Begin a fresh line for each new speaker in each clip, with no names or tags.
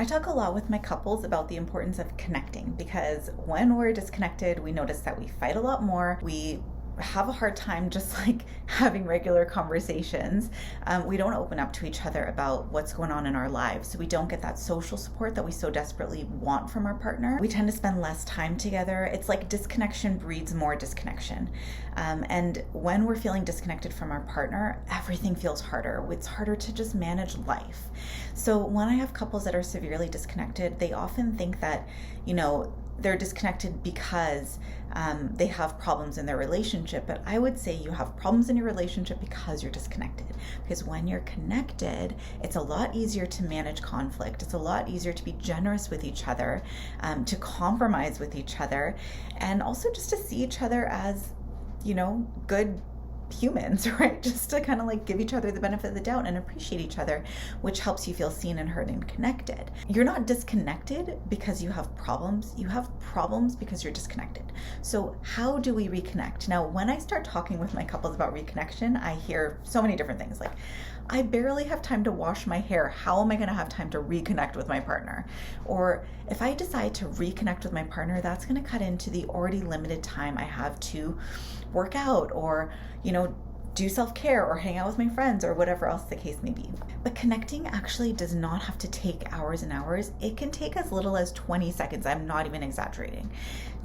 I talk a lot with my couples about the importance of connecting, because when we're disconnected, we notice that we fight a lot more. We have a hard time just like having regular conversations. We don't open up to each other about what's going on in our lives. So we don't get that social support that we so desperately want from our partner. We tend to spend less time together. It's like disconnection breeds more disconnection. And when we're feeling disconnected from our partner, everything feels harder. It's harder to just manage life. So when I have couples that are severely disconnected, they often think that, they're disconnected because they have problems in their relationship. But I would say you have problems in your relationship because you're disconnected. Because when you're connected, it's a lot easier to manage conflict. It's a lot easier to be generous with each other, to compromise with each other, and also just to see each other as, good humans, right? Just to kind of like give each other the benefit of the doubt and appreciate each other, which helps you feel seen and heard and connected. You're not disconnected because you have problems. You have problems because you're disconnected. So how do we reconnect? Now, when I start talking with my couples about reconnection, I hear so many different things like, I barely have time to wash my hair. How am I going to have time to reconnect with my partner? Or if I decide to reconnect with my partner, that's going to cut into the already limited time I have to work out or, do self-care or hang out with my friends or whatever else the case may be. But connecting actually does not have to take hours and hours. It can take as little as 20 seconds. I'm not even exaggerating.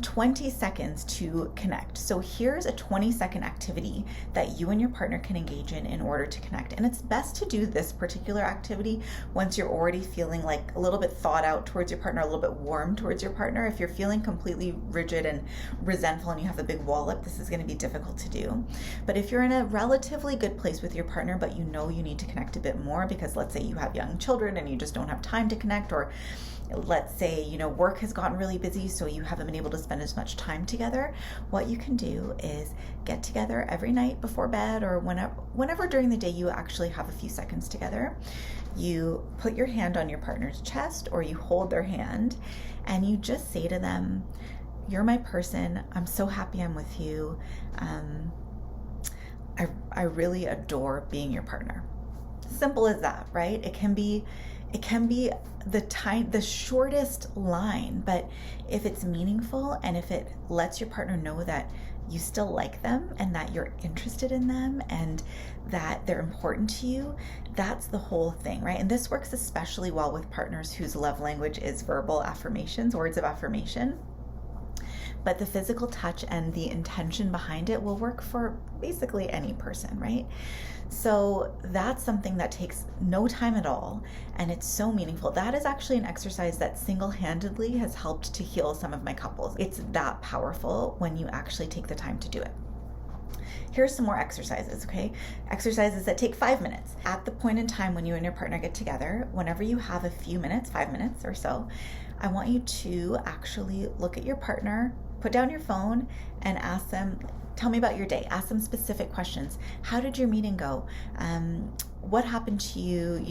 20 seconds to connect. So here's a 20-second activity that you and your partner can engage in order to connect. And it's best to do this particular activity once you're already feeling like a little bit thawed out towards your partner, a little bit warm towards your partner. If you're feeling completely rigid and resentful and you have a big wall up, this is going to be difficult to do. But if you're in a relatively good place with your partner, but you need to connect a bit more because let's say you have young children and you just don't have time to connect, or let's say, work has gotten really busy, so you haven't been able to spend as much time together, what you can do is get together every night before bed or whenever during the day you actually have a few seconds together. You put your hand on your partner's chest or you hold their hand and you just say to them, "You're my person. I'm so happy I'm with you. I really adore being your partner." Simple as that, right? It can be the shortest line, but if it's meaningful and if it lets your partner know that you still like them and that you're interested in them and that they're important to you, that's the whole thing, right? And this works especially well with partners whose love language is verbal affirmations, words of affirmation. But the physical touch and the intention behind it will work for basically any person, right? So that's something that takes no time at all, and it's so meaningful. That is actually an exercise that single-handedly has helped to heal some of my couples. It's that powerful when you actually take the time to do it. Here's some more exercises, okay? Exercises that take 5 minutes. At the point in time when you and your partner get together, whenever you have a few minutes, 5 minutes or so, I want you to actually look at your partner, put down your phone, and ask them, tell me about your day. Ask them specific questions. How did your meeting go? What happened to you?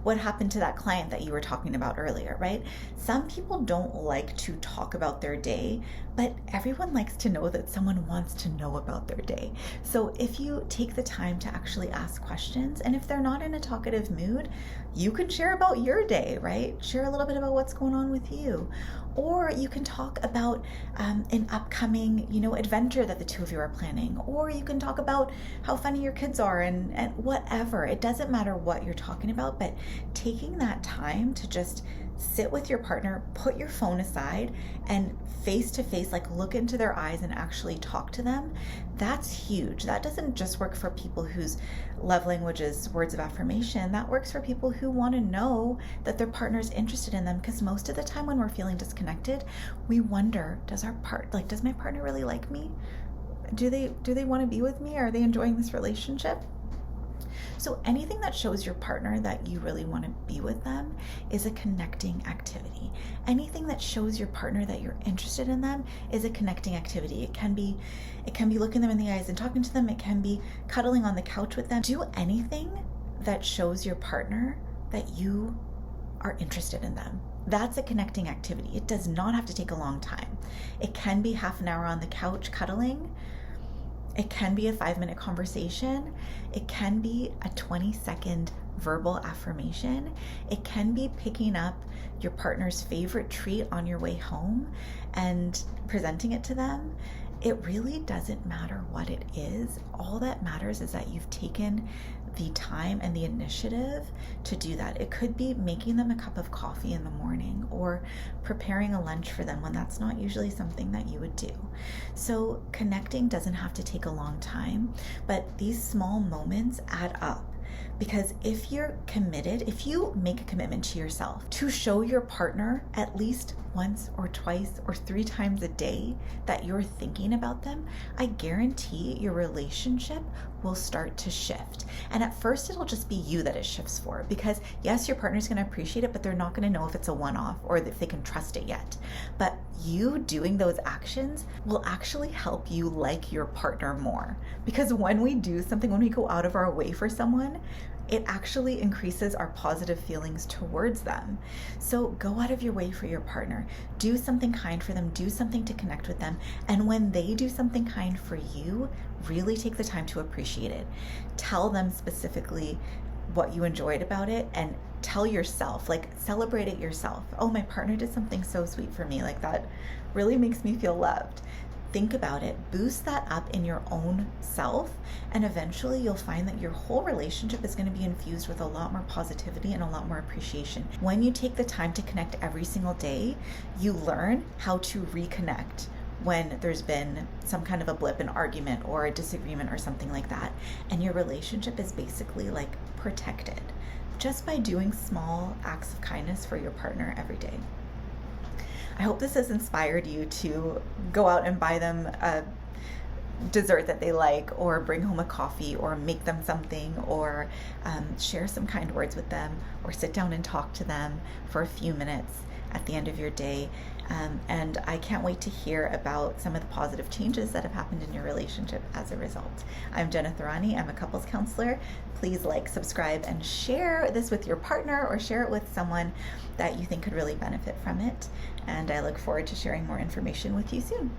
What happened to that client that you were talking about earlier, right? Some people don't like to talk about their day, but everyone likes to know that someone wants to know about their day. So if you take the time to actually ask questions, and if they're not in a talkative mood, you can share about your day, right? Share a little bit about what's going on with you. Or you can talk about an upcoming, adventure that the two of you are planning. Or you can talk about how funny your kids are and whatever. It doesn't matter what you're talking about, but taking that time to just sit with your partner, put your phone aside, and face to face, like look into their eyes and actually talk to them, that's huge. That doesn't just work for people whose love language is words of affirmation. That works for people who want to know that their partner is interested in them, because most of the time when we're feeling disconnected, we wonder, does my partner really like me? Do they want to be with me? Are they enjoying this relationship? So anything that shows your partner that you really want to be with them is a connecting activity. Anything that shows your partner that you're interested in them is a connecting activity. It can be looking them in the eyes and talking to them. It can be cuddling on the couch with them. Do anything that shows your partner that you are interested in them. That's a connecting activity. It does not have to take a long time. It can be half an hour on the couch cuddling. It can be a 5-minute conversation. It can be a 20-second verbal affirmation. It can be picking up your partner's favorite treat on your way home and presenting it to them. It really doesn't matter what it is. All that matters is that you've taken the time and the initiative to do that. It could be making them a cup of coffee in the morning or preparing a lunch for them when that's not usually something that you would do. So connecting doesn't have to take a long time, but these small moments add up. Because if you're committed, if you make a commitment to yourself to show your partner at least once or twice or 3 times a day that you're thinking about them, I guarantee your relationship will start to shift. And at first it'll just be you that it shifts for, because yes, your partner's going to appreciate it, but they're not going to know if it's a one-off or if they can trust it yet. But you doing those actions will actually help you like your partner more. Because when we do something, when we go out of our way for someone, it actually increases our positive feelings towards them. So go out of your way for your partner. Do something kind for them. Do something to connect with them. And when they do something kind for you, really take the time to appreciate it. Tell them specifically what you enjoyed about it, and tell yourself, like, celebrate it yourself. Oh, my partner did something so sweet for me. Like, that really makes me feel loved. Think about it, boost that up in your own self, and eventually you'll find that your whole relationship is going to be infused with a lot more positivity and a lot more appreciation. When you take the time to connect every single day, you learn how to reconnect when there's been some kind of a blip, an argument or a disagreement or something like that, and your relationship is basically like protected just by doing small acts of kindness for your partner every day. I hope this has inspired you to go out and buy them a dessert that they like, or bring home a coffee, or make them something, or share some kind words with them, or sit down and talk to them for a few minutes at the end of your day. And I can't wait to hear about some of the positive changes that have happened in your relationship as a result. I'm Jena. I'm a couples counselor. Please like, subscribe, and share this with your partner, or share it with someone that you think could really benefit from it. And I look forward to sharing more information with you soon.